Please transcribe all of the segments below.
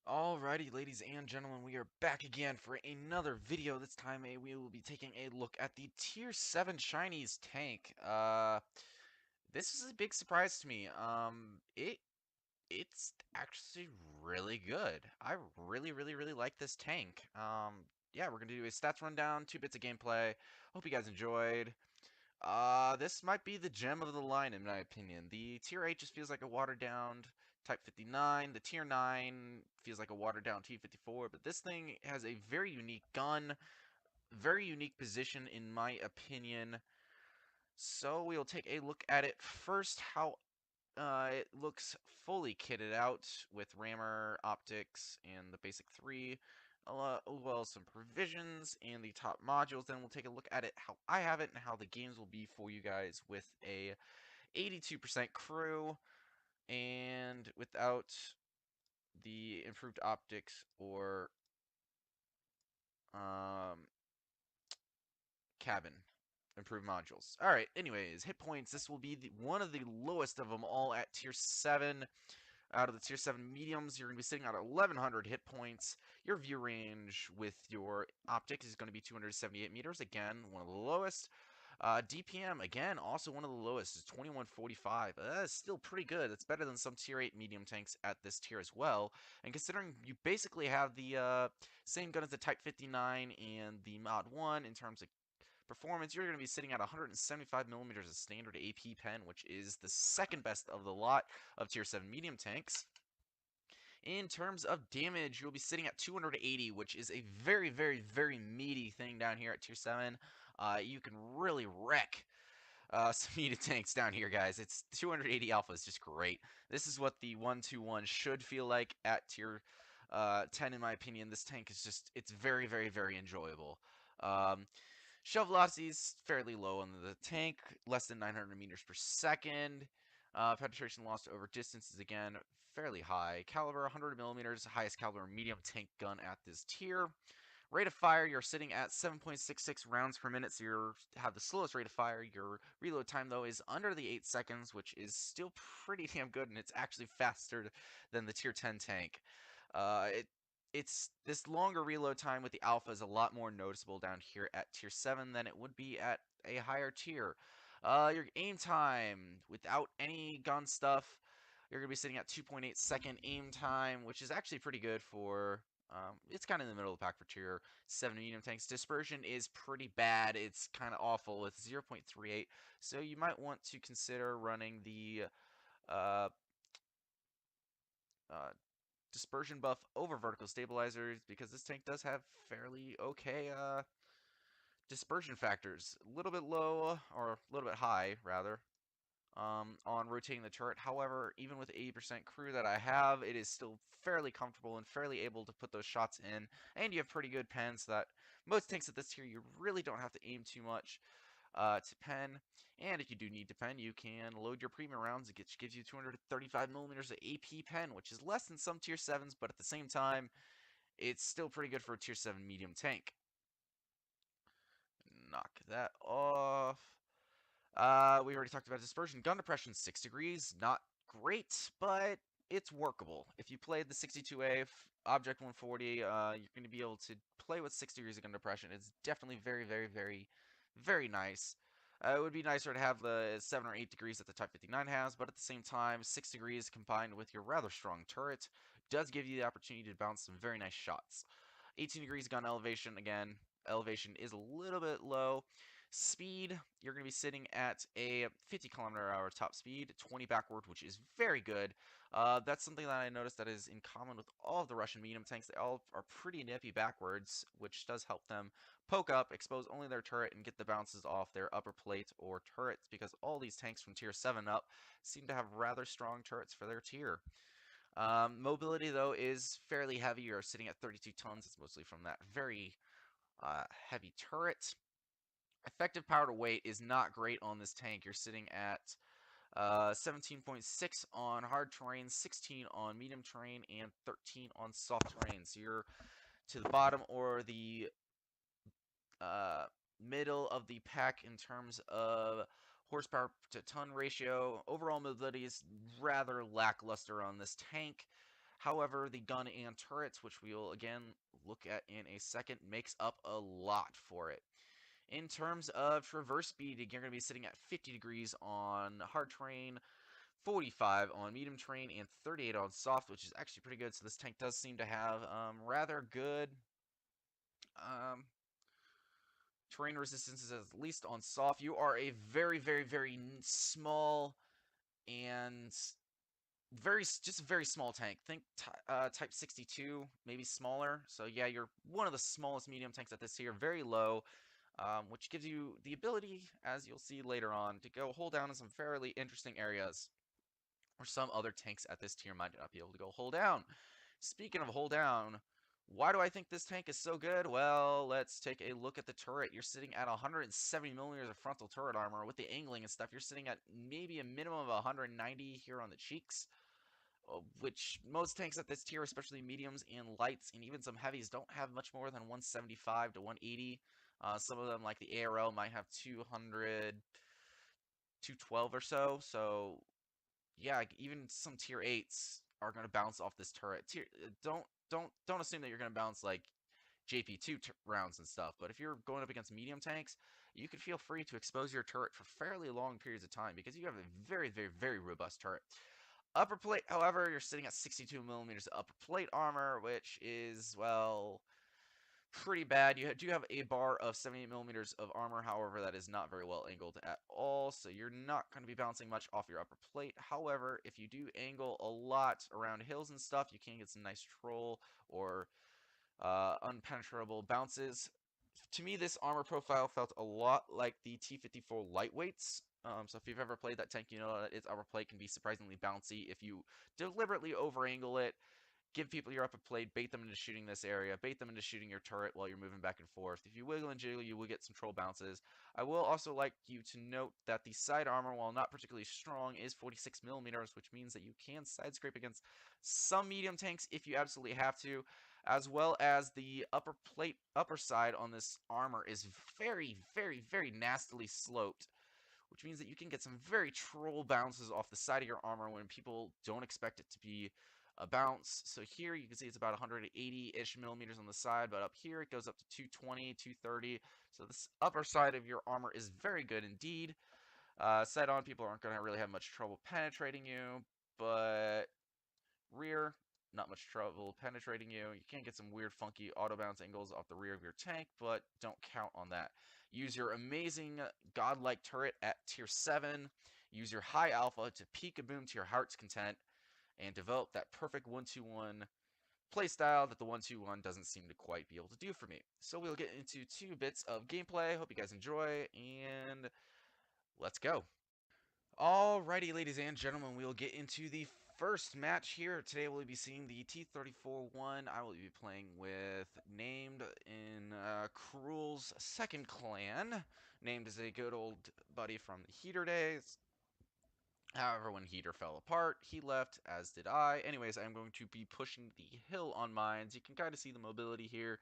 Alrighty, ladies and gentlemen, we are back again for another video. This time, we will be taking a look at the Tier 7 Shinies tank. This is a big surprise to me. It's actually really good. I really like this tank. Yeah, we're gonna do a stats rundown, 2 bits of gameplay. Hope you guys enjoyed. This might be the gem of the line in my opinion. The Tier 8 just feels like a watered down Type 59. The Tier 9 feels like a watered down T34, but this thing has a very unique gun, very unique position in my opinion. So we'll take a look at it first, how it looks fully kitted out with rammer, optics, and the basic 3, as well as some provisions and the top modules. Then we'll take a look at it how I have it and how the games will be for you guys with a 82% crew and without the improved optics or um, cabin improved modules. All right, anyways, hit points. This will be one of the lowest of them all at tier 7. Out of the tier 7 mediums, you're going to be sitting at 1100 hit points. Your view range with your optic is going to be 278 meters. Again, one of the lowest. DPM, again, also one of the lowest, is 2145. That's still pretty good. It's better than some tier 8 medium tanks at this tier as well. And considering you basically have the same gun as the Type 59 and the Mod 1 in terms of performance, you're going to be sitting at 175 millimeters of standard AP pen, which is the second best of the lot of tier 7 medium tanks. In terms of damage, you'll be sitting at 280, which is a very meaty thing down here at tier 7. You can really wreck some heated tanks down here, guys. It's 280 alpha is just great. This is what the 121 should feel like at tier 10, in my opinion. This tank is just, it's very enjoyable. Um, Shell velocity is fairly low on the tank, less than 900 meters per second. Penetration loss over distance is again fairly high. Caliber 100 millimeters, highest caliber medium tank gun at this tier. Rate of fire, you're sitting at 7.66 rounds per minute, so you have the slowest rate of fire. Your reload time, though, is under the 8 seconds, which is still pretty damn good, and it's actually faster than the Tier 10 tank. It's this longer reload time with the alpha is a lot more noticeable down here at Tier 7 than it would be at a higher tier. Your aim time, without any gun stuff, you're going to be sitting at 2.8-second aim time, which is actually pretty good for it's kind of in the middle of the pack for tier 7 medium tanks. Dispersion is pretty bad. It's kind of awful with 0.38. So you might want to consider running the uh, uh, dispersion buff over vertical stabilizers because this tank does have fairly okay dispersion factors. A little bit low, or a little bit high, rather, on rotating the turret. However, even with 80% crew that I have, it is still fairly comfortable and fairly able to put those shots in. And you have pretty good pens that most tanks at this tier, you really don't have to aim too much to pen. And if you do need to pen, you can load your premium rounds, which gives you 235 millimeters of AP pen, which is less than some tier 7s, but at the same time, it's still pretty good for a tier 7 medium tank. Knock that off. We already talked about dispersion. Gun depression, 6 degrees. Not great, but it's workable. If you played the 62A Object 140, you're going to be able to play with 6 degrees of gun depression. It's definitely very nice. It would be nicer to have the 7 or 8 degrees that the Type 59 has, but at the same time, 6 degrees combined with your rather strong turret does give you the opportunity to bounce some very nice shots. 18 degrees gun elevation, again, elevation is a little bit low. Speed, you're going to be sitting at a 50 kilometer hour top speed, 20 backward, which is very good. That's something that I noticed that is in common with all of the Russian medium tanks. They all are pretty nippy backwards, which does help them poke up, expose only their turret, and get the bounces off their upper plate or turrets, because all these tanks from tier 7 up seem to have rather strong turrets for their tier. Mobility, though, is fairly heavy. You're sitting at 32 tons. It's mostly from that very heavy turret. Effective power to weight is not great on this tank. You're sitting at 17.6 on hard terrain, 16 on medium terrain, and 13 on soft terrain. So you're to the bottom or the middle of the pack in terms of horsepower to ton ratio. Overall mobility is rather lackluster on this tank. However, the gun and turrets, which we will again look at in a second, makes up a lot for it. In terms of traverse speed, you're going to be sitting at 50 degrees on hard terrain, 45 on medium terrain, and 38 on soft, which is actually pretty good. So this tank does seem to have rather good um, terrain resistances, at least on soft. You are a very, very, very small and just a very small tank. Think type 62, maybe smaller. So yeah, you're one of the smallest medium tanks at this tier, very low, which gives you the ability, as you'll see later on, to go hold down in some fairly interesting areas where some other tanks at this tier might not be able to go hold down. Speaking of hold down, why do I think this tank is so good? Well, let's take a look at the turret. You're sitting at 170 millimeters of frontal turret armor. With the angling and stuff, you're sitting at maybe a minimum of 190 here on the cheeks, which most tanks at this tier, especially mediums and lights and even some heavies, don't have much more than 175 to 180. Some of them, like the ARL, might have 200, 212 or so. So yeah, even some tier 8s are going to bounce off this turret. Don't assume that you're going to bounce like JP2 rounds and stuff, but if you're going up against medium tanks, you can feel free to expose your turret for fairly long periods of time because you have a very, very, very robust turret. Upper plate, however, you're sitting at 62 millimeters of upper plate armor, which is, well, pretty bad. You do have a bar of 78 millimeters of armor, however, that is not very well angled at all, so you're not going to be bouncing much off your upper plate. However, if you do angle a lot around hills and stuff, you can get some nice troll or unpenetrable bounces. To me, this armor profile felt a lot like the T34 lightweights. So if you've ever played that tank, you know that its upper plate can be surprisingly bouncy if you deliberately over-angle it. Give people your upper plate, bait them into shooting this area, bait them into shooting your turret while you're moving back and forth. If you wiggle and jiggle, you will get some troll bounces. I will also like you to note that the side armor, while not particularly strong, is 46 millimeters, which means that you can side scrape against some medium tanks if you absolutely have to, as well as the upper plate, upper side on this armor is very, very, very nastily sloped, which means that you can get some very troll bounces off the side of your armor when people don't expect it to be a bounce. So here you can see it's about 180-ish millimeters on the side, but up here it goes up to 220, 230. So this upper side of your armor is very good indeed. Side on, people aren't going to really have much trouble penetrating you, but rear, not much trouble penetrating you. You can get some weird, funky auto bounce angles off the rear of your tank, but don't count on that. Use your amazing godlike turret at tier 7. Use your high alpha to peek-a-boom to your heart's content and develop that perfect 1-2-1 playstyle that the 1-2-1 doesn't seem to quite be able to do for me. So we'll get into 2 bits of gameplay. Hope you guys enjoy, and let's go. Alrighty, ladies and gentlemen, we'll get into the first match here. Today we'll be seeing the T34-1. I will be playing with Named in Cruel's second clan. Named is a good old buddy from the Heater days. However, when Heater fell apart, he left, as did I. Anyways, I'm going to be pushing the hill on mines. You can kind of see the mobility here.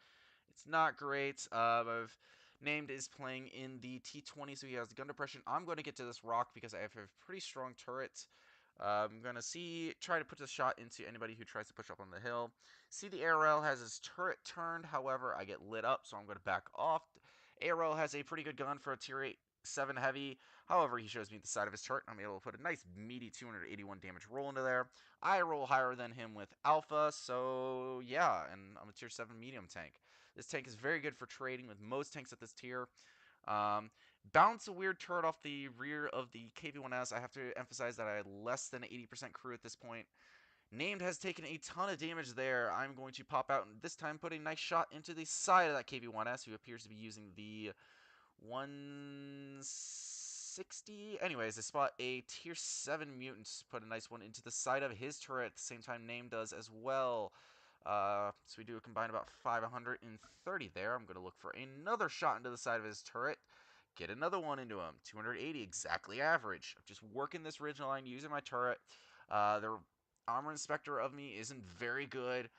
It's not great. I've Named is playing in the T20, so he has the gun depression. I'm going to get to this rock because I have a pretty strong turret. I'm going to try to put the shot into anybody who tries to push up on the hill. See, the ARL has his turret turned. However, I get lit up, so I'm going to back off. ARL has a pretty good gun for a tier 7 heavy. However, he shows me the side of his turret. I'm able to put a nice meaty 281 damage roll into there. I roll higher than him with alpha, so yeah, and I'm a tier 7 medium tank. This tank is very good for trading with most tanks at this tier. Bounce a weird turret off the rear of the KV-1S. I have to emphasize that I had less than 80% crew at this point. Named has taken a ton of damage there. I'm going to pop out and this time put a nice shot into the side of that KV-1S, who appears to be using the 160. Anyways, I spot a tier 7 mutant. Put a nice one into the side of his turret at the same time Name does as well. So we do a combined about 530 there. I'm going to look for another shot into the side of his turret. Get another one into him. 280, exactly average. I'm just working this ridge line using my turret. The armor inspector of me isn't very good.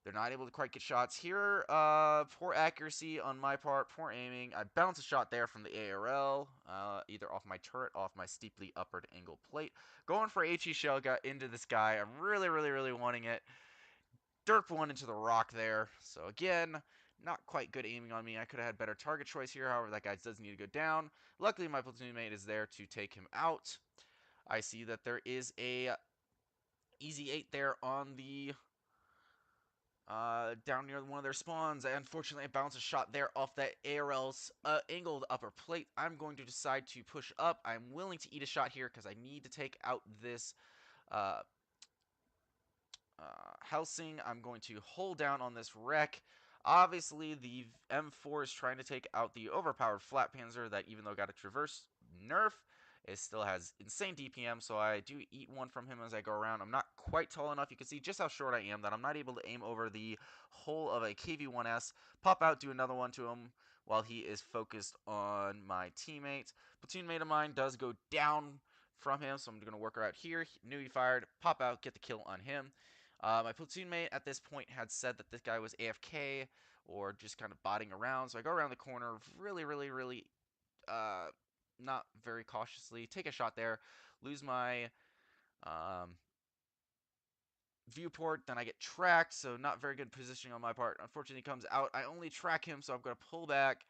They're not able to quite get shots here. Poor accuracy on my part, poor aiming. I bounce a shot there from the ARL, either off my turret, off my steeply upward angled plate. Going for HE shell, got into this guy. I'm really, really, really wanting it. Derp one into the rock there. So again, not quite good aiming on me. I could have had better target choice here. However, that guy does need to go down. Luckily, my platoon mate is there to take him out. I see that there is a easy 8 there on the down near one of their spawns. Unfortunately, I bounced a shot there off that ARL's angled upper plate. I'm going to decide to push up. I'm willing to eat a shot here because I need to take out this uh, Helsing. I'm going to hold down on this wreck. Obviously, the M4 is trying to take out the overpowered Flat Panzer that, even though got a traverse nerf, it still has insane DPM, so I do eat one from him as I go around. I'm not quite tall enough. You can see just how short I am that I'm not able to aim over the hull of a KV-1S. Pop out, do another one to him while he is focused on my teammate. Platoon mate of mine does go down from him, so I'm going to work her out here. Knew he fired. Pop out, get the kill on him. My platoon mate at this point had said that this guy was AFK or just kind of botting around. So I go around the corner really, uh, not very cautiously. Take a shot there. Lose my viewport. Then I get tracked. So not very good positioning on my part. Unfortunately, he comes out. I only track him, so I'm going to pull back.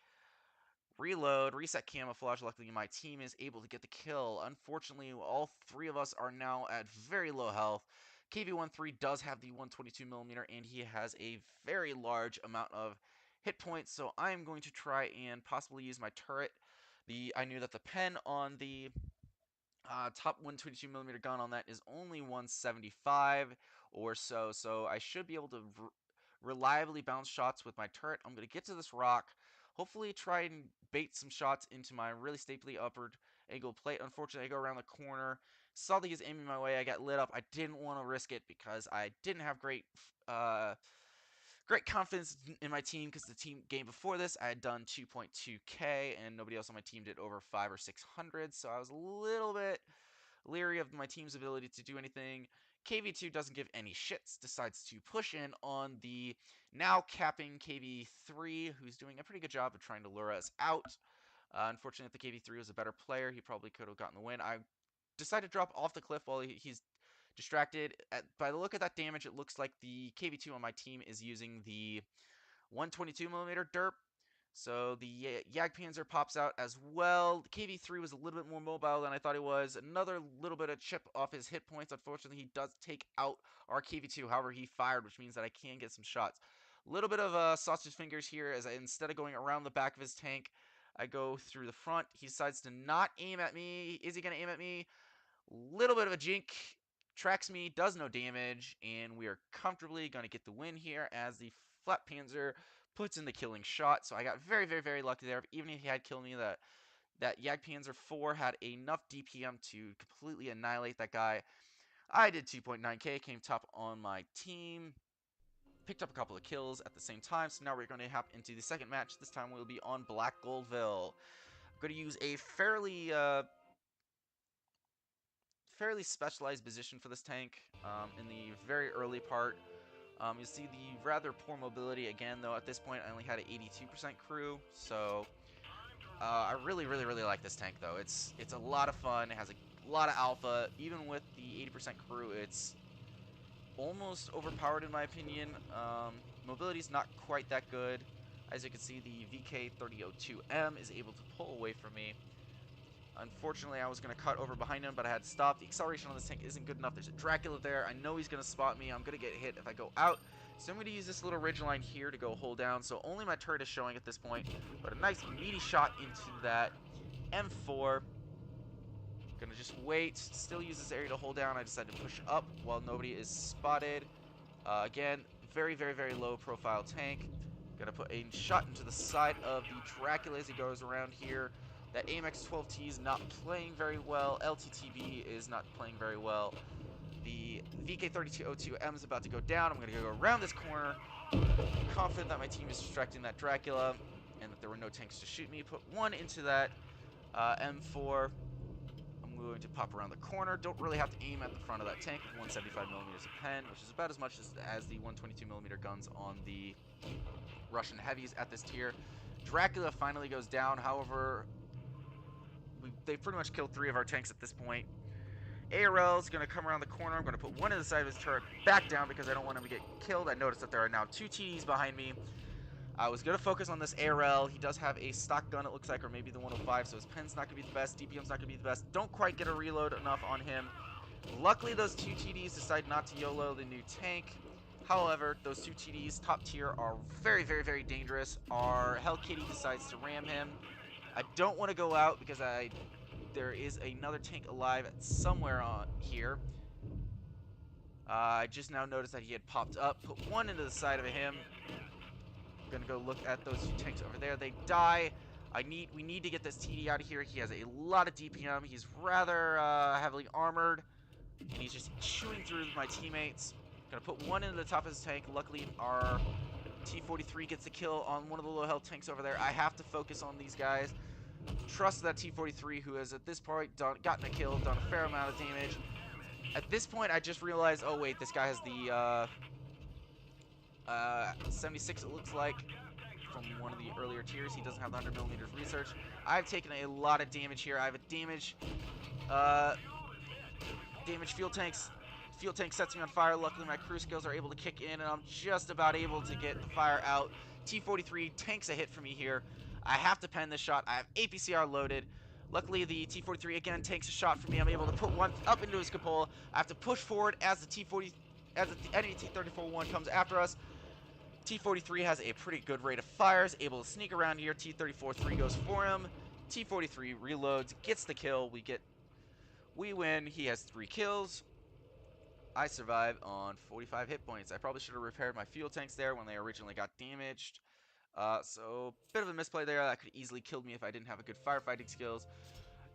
Reload, reset camouflage. Luckily, my team is able to get the kill. Unfortunately, all three of us are now at very low health. KV-13 does have the 122mm, and he has a very large amount of hit points, so I am going to try and possibly use my turret. I knew that the pen on the top 122mm gun on that is only 175 or so, so I should be able to reliably bounce shots with my turret. I'm going to get to this rock, hopefully try and bait some shots into my really staply upward angled plate. Unfortunately, I go around the corner, saw that he was aiming my way, I got lit up. I didn't want to risk it because I didn't have great confidence in my team because the team game before this I had done 2.2k and nobody else on my team did over 5 or 600, so I was a little bit leery of my team's ability to do anything. KV2 doesn't give any shits, decides to push in on the now capping KV3, who's doing a pretty good job of trying to lure us out. Unfortunately, if the KV3 was a better player, he probably could have gotten the win. I decided to drop off the cliff while he's distracted. By the look of that damage, it looks like the KV2 on my team is using the 122mm derp. So the Jagdpanzer pops out as well. The KV-3 was a little bit more mobile than I thought he was. Another little bit of chip off his hit points. Unfortunately, he does take out our KV-2. However, he fired, which means that I can get some shots. A little bit of sausage fingers here as instead of going around the back of his tank, I go through the front. He decides to not aim at me. Is he going to aim at me? Little bit of a jink. Tracks me, does no damage, and we are comfortably going to get the win here as the Flat Panzer puts in the killing shot. So I got very lucky there. Even if he had killed me, that Jagdpanzer 4 had enough DPM to completely annihilate that guy. I did 2.9k, came top on my team, picked up a couple of kills at the same time. So now we're going to hop into the second match. This time we'll be on Black Goldville. I'm going to use a fairly specialized position for this tank in the very early part. You see the rather poor mobility again, though at this point I only had an 82% crew, so I really like this tank though. It's a lot of fun. It has a lot of alpha. Even with the 80% crew, it's almost overpowered in my opinion. Mobility's not quite that good. As you can see, the VK30-2M is able to pull away from me. Unfortunately, I was going to cut over behind him, but I had to stop. The acceleration on this tank isn't good enough. There's a Dracula there. I know he's going to spot me. I'm going to get hit if I go out. So I'm going to use this little ridge line here to go hold down. So only my turret is showing at this point. But a nice meaty shot into that M4. Going to just wait. Still use this area to hold down. I decided to push up while nobody is spotted. Again, very low profile tank. Gonna put a shot into the side of the Dracula as he goes around here. That AMX-12T is not playing very well. LTTB is not playing very well. The VK3202M is about to go down. I'm going to go around this corner. Confident that my team is distracting that Dracula and that there were no tanks to shoot me. Put one into that M4. I'm going to pop around the corner. Don't really have to aim at the front of that tank with 175mm of pen, which is about as much as the 122mm guns on the Russian heavies at this tier. Dracula finally goes down. However, they pretty much killed 3 of our tanks at this point. ARL is going to come around the corner. I'm going to put one in the side of his turret back down because I don't want him to get killed. I noticed that there are now 2 TDs behind me. I was going to focus on this ARL. He does have a stock gun, it looks like, or maybe the 105, so his pen's not going to be the best. DPM's not going to be the best. Don't quite get a reload enough on him. Luckily, those 2 TDs decide not to YOLO the new tank. However, those 2 TDs, top tier, are very, very, very dangerous. Our Hell Kitty decides to ram him. I don't want to go out because there is another tank alive somewhere on here. I just now noticed that he had popped up. Put one into the side of him. I'm gonna go look at those 2 tanks over there. They die. We need to get this TD out of here. He has a lot of DPM. He's rather heavily armored, and he's just chewing through my teammates. Gonna put one into the top of his tank. Luckily, our T43 gets the kill on one of the low health tanks over there. I have to focus on these guys. Trust that T43, who has at this point gotten a kill, done a fair amount of damage. At this point, I just realized, oh wait, this guy has the 76, it looks like, from one of the earlier tiers. He doesn't have the 100mm research. I've taken a lot of damage here. I have a damage fuel tanks. Fuel tank sets me on fire. Luckily, my crew skills are able to kick in, and I'm just about able to get the fire out. T43 tanks a hit for me here. I have to pen this shot. I have APCR loaded. Luckily, the T43 again takes a shot for me. I'm able to put one up into his cupola. I have to push forward as the enemy T34-1 comes after us. T43 has a pretty good rate of fires, able to sneak around here. T34-3 goes for him. T43 reloads, gets the kill. We win. He has 3 kills. I survive on 45 hit points. I probably should have repaired my fuel tanks there when they originally got damaged. So, bit of a misplay there. That could easily killed me if I didn't have a good firefighting skills.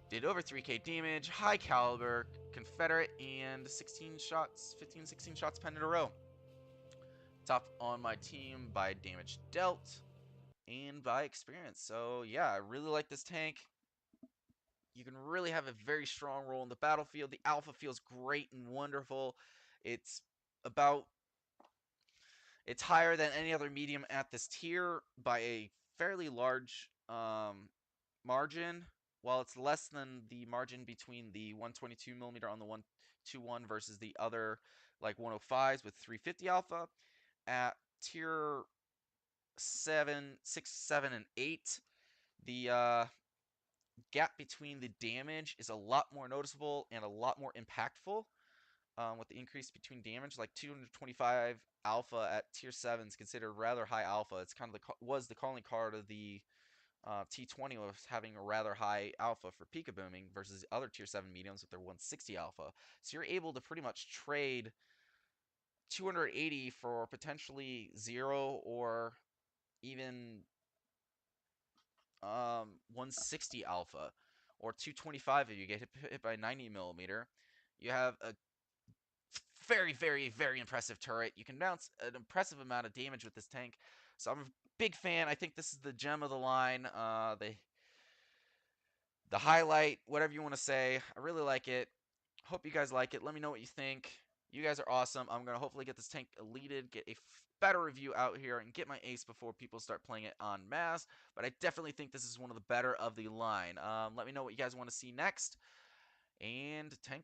Did over 3k damage, high caliber, Confederate, and 16 shots, 15, 16 shots penned in a row. Top on my team by damage dealt and by experience. So, yeah, I really like this tank. You can really have a very strong role in the battlefield. The alpha feels great and wonderful. It's about It's higher than any other medium at this tier by a fairly large margin, while it's less than the margin between the 122mm on the 121 versus the other like 105s with 350 alpha. At tier 7, 6, 7, and 8, the gap between the damage is a lot more noticeable and a lot more impactful. With the increase between damage, like 225 alpha at tier 7 is considered rather high alpha. It's kind of was the calling card of the T20 was having a rather high alpha for Pika booming versus other tier 7 mediums with their 160 alpha. So you're able to pretty much trade 280 for potentially 0 or even 160 alpha, or 225 if you get hit by 90mm. You have a very, very, very impressive turret. You can bounce an impressive amount of damage with this tank. So I'm a big fan. I think this is the gem of the line. The highlight, whatever you want to say. I really like it. Hope you guys like it. Let me know what you think. You guys are awesome. I'm going to hopefully get this tank deleted, get a better review out here, and get my ace before people start playing it en masse. But I definitely think this is one of the better of the line. Let me know what you guys want to see next. And tank